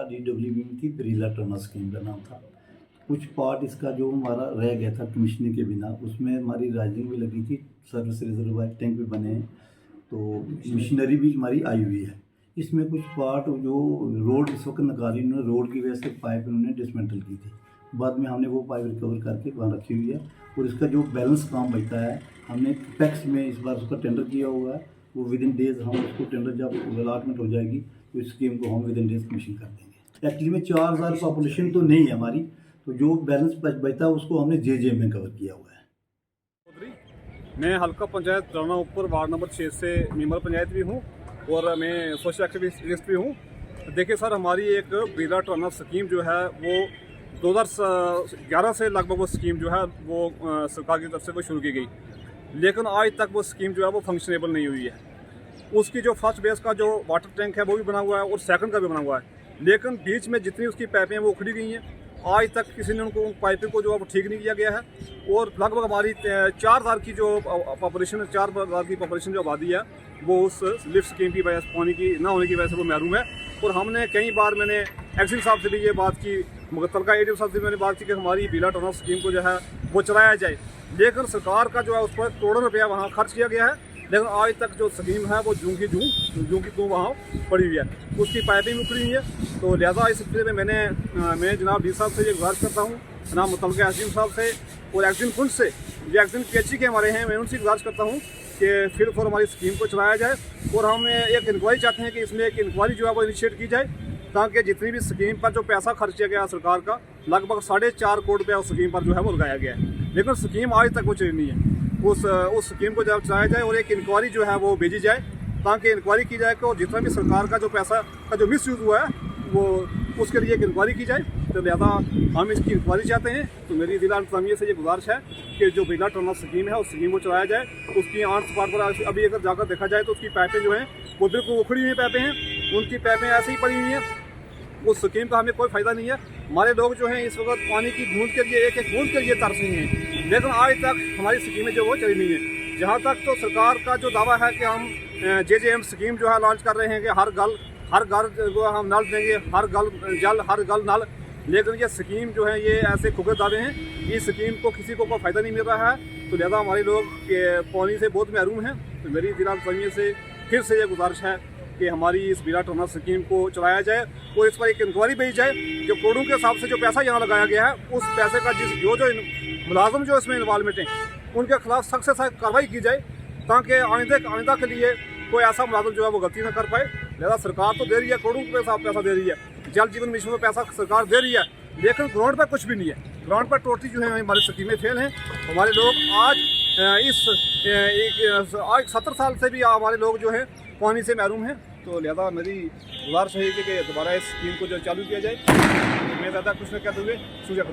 DWB में थी, Birla Turner scheme का नाम था। कुछ पार्ट इसका जो हमारा रह गया था कमीशनिंग के बिना, उसमें हमारी राइजिंग भी लगी थी, सर्विस रिजर्वायर टैंक भी बने हैं, तो मशीनरी भी हमारी आई हुई है। इसमें कुछ पार्ट जो रोड इस वक्त निकाली उन्होंने, रोड की वजह से पाइप उन्होंने डिसमेंटल की थी। बाद में हमने वो पाइप रिकवर करके वहाँ रखी हुई है, और इसका जो बैलेंस काम बचता है हमने पैक्स में इस बार उसका टेंडर किया हुआ है। वो विद इन डेज हम उसको टेंडर जब अलॉटमेंट हो जाएगी तो इस स्कीम को हम विद इन डेज कमीशन कर देंगे। एक्चुअली में 4000 पॉपुलेशन तो नहीं है हमारी, तो जो बैलेंस बचता है उसको हमने JJ में कवर किया हुआ है। मैं हल्का पंचायत टर्ना ऊपर वार्ड नंबर 6 से मेंबर पंचायत भी हूँ और मैं सोशल एक्टिविस्ट भी हूँ। देखिए सर, हमारी एक बिरला टर्ना स्कीम जो है वो 2011 से लगभग वो स्कीम जो है वो सरकार की तरफ से वो शुरू की गई, लेकिन आज तक वो स्कीम जो है वो फंक्शनेबल नहीं हुई है। उसकी जो फर्स्ट बेस का जो वाटर टैंक है वो भी बना हुआ है और सेकंड का भी बना हुआ है, लेकिन बीच में जितनी उसकी पाइपें वो उखड़ी गई हैं। आज तक किसी ने उनको पाइपिंग को जो है वो ठीक नहीं किया गया है, और लगभग हमारी 4000 की जो पॉपुलेशन 4000 की पॉपुलेशन जो आबादी है वो उस लिफ्ट स्कीम की वजह से, पानी की ना होने की वजह से वो महरूम है। और हमने कई बार मैंने एक्सिल साहब से भी ये बात की, मुतलका ADO साहब से मैंने बात की कि हमारी बिरला टर्नर स्कीम को जो है वो चलाया जाए, लेकिन सरकार का जो है उस पर करोड़ों रुपया वहाँ खर्च किया गया है, लेकिन आज तक जो स्कीम है वो जूं की तूं वहाँ पड़ी हुई है, उसकी पाइपिंग उखड़ी हुई है। तो लिहाजा इस सिलसिले में मैं जनाब डी साहब से ये गुजारिश करता हूँ, जनाब मुतलका हकीम साहब से और एक्जिन कुंड से, जो एक्जिन PHC के हमारे हैं, मैं उनसे गुजारिश करता हूँ कि फिर फॉर हमारी स्कीम को चलाया जाए। और हम एक इंक्वायरी चाहते हैं कि इसमें एक इंक्वायरी जो है वो इनिशिएट की जाए, ताकि जितनी भी स्कीम पर जो पैसा खर्च किया गया सरकार का, लगभग 4.5 करोड़ रुपया उस स्कीम पर जो है वो लगाया गया है, लेकिन स्कीम आज तक वो चली नहीं है। उस स्कीम को जब चलाया जाए और एक इंक्वायरी जो है वो भेजी जाए, ताकि इंक्वायरी की जाए कि जितना भी सरकार का जो पैसा का जो मिस यूज़ हुआ है वो उसके लिए एक इंक्वायरी की जाए। तो लिहाजा हम इसकी इंक्वायरी चाहते हैं। तो मेरी जिला इंतजामिया से ये गुजारिश है कि जो बिरला टर्नर स्कीम है उस स्कीम को चलाया जाए। उसकी आर्ट स्पॉट पर अभी अगर जाकर देखा जाए तो उसकी पाइपें जो हैं वो बिल्कुल उखड़ी हुई पाइपें हैं, उनकी पाइपें ऐसे ही पड़ी हुई हैं। उस स्कीम का हमें कोई फ़ायदा नहीं है। हमारे लोग जो हैं इस वक्त पानी की बूंद के लिए, एक एक बूंद के लिए तरस रहे हैं, लेकिन आज तक हमारी स्कीमें जो वो चली नहीं है। जहाँ तक तो सरकार का जो दावा है कि हम JJM स्कीम जो है लॉन्च कर रहे हैं कि हर घर जो हम नल देंगे, हर घर नल, लेकिन ये स्कीम जो है ये ऐसे खुले दावे हैं, इस स्कीम को किसी को कोई फ़ायदा नहीं मिल रहा है। तो लिहाजा हमारे लोग पानी से बहुत महरूम हैं। तो मेरी जिला इंतजामिया से फिर से ये गुजारिश है कि हमारी इस बिरला टर्नर स्कीम को चलाया जाए और इस पर एक इंक्वायरी भेजी जाए। जो करोड़ों के हिसाब से जो पैसा यहाँ लगाया गया है, उस पैसे का जो मुलाजम जो इसमें इन्वॉल्वमेंट हैं उनके खिलाफ सख्त से सख्त कार्रवाई की जाए, ताकि आइंदा के लिए कोई ऐसा मुलाजम जो है वो गलती न कर पाए। लिहाजा सरकार तो दे रही है, करोड़ों के हिसाब पैसा दे रही है, जल जीवन मिशन में पैसा सरकार दे रही है, लेकिन ग्राउंड पर कुछ भी नहीं है। ग्राउंड पर टोटली जो है हमारी स्कीमें फेल हैं। हमारे लोग आज 70 साल से भी हमारे लोग जो है पानी से महरूम हैं। तो लिहाजा मेरी गुजारिश है कि दोबारा इस स्कीम को जो चालू किया जाए। मैं ज़्यादा कुछ न कहते हुए शुक्रिया।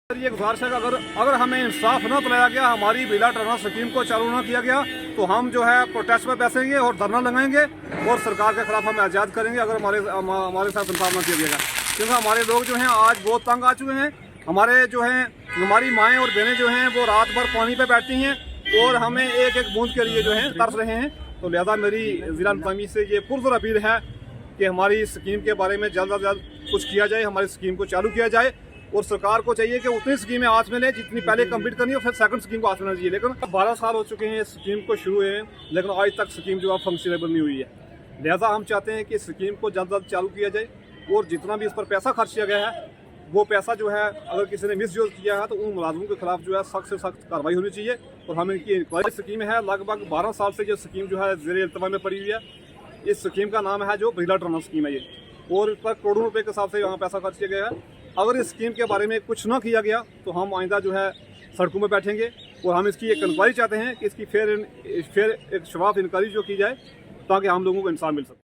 ये गुजारिश है कि अगर हमें इंसाफ न दिलाया गया, हमारी बिरला टर्नर स्कीम को चालू न किया गया, तो हम जो है प्रोटेस्ट में बैठेंगे और धरना लगाएंगे और सरकार के खिलाफ हम एहतजाज करेंगे, अगर हमारे साथ इंसाफ न किया जाएगा। क्योंकि हमारे लोग जो हैं आज बहुत तंग आ चुके हैं। हमारी माएँ और बहनें जो हैं वो रात भर पानी पर बैठती हैं और हमें एक एक बूंद के लिए जो है तरस रहे हैं। तो लिहाजा मेरी जिला इंतजामिया से ये पुरज़ोर अपील है कि हमारी स्कीम के बारे में जल्द से जल्द कुछ किया जाए, हमारी स्कीम को चालू किया जाए। और सरकार को चाहिए कि उतनी स्कीमें हाथ में ले जितनी पहले कंप्लीट करनी है, फिर सेकंड स्कीम को हाथ में लेना चाहिए। लेकिन 12 साल हो चुके हैं इस स्कीम को शुरू हुए, लेकिन आज तक स्कीम जो है फंक्शनेबल नहीं हुई है। लिहाजा हम चाहते हैं कि स्कीम को जल्द से जल्द चालू किया जाए और जितना भी इस पर पैसा खर्च किया गया है वो पैसा जो है अगर किसी ने मिस यूज़ किया है तो उन मुलाजमों के खिलाफ जो है सख्त से सख्त कार्रवाई होनी चाहिए। और हम इनकी इंक्वायरी स्कीम है, लगभग 12 साल से जो स्कीम जो है ज़ेरे इल्तवा में पड़ी हुई है। इस स्कीम का नाम है जो बिरला टर्नर स्कीम है ये, और इस पर करोड़ों रुपये के हिसाब से यहाँ पैसा खर्च किया गया है। अगर इस स्कीम के बारे में कुछ ना किया गया तो हम आइंदा जो है सड़कों में बैठेंगे और हम इसकी एक इंक्वायरी चाहते हैं कि इसकी फेयर एक शफाफ इंक्वायरी जो की जाए, ताकि हम लोगों को इंसाफ मिल सके।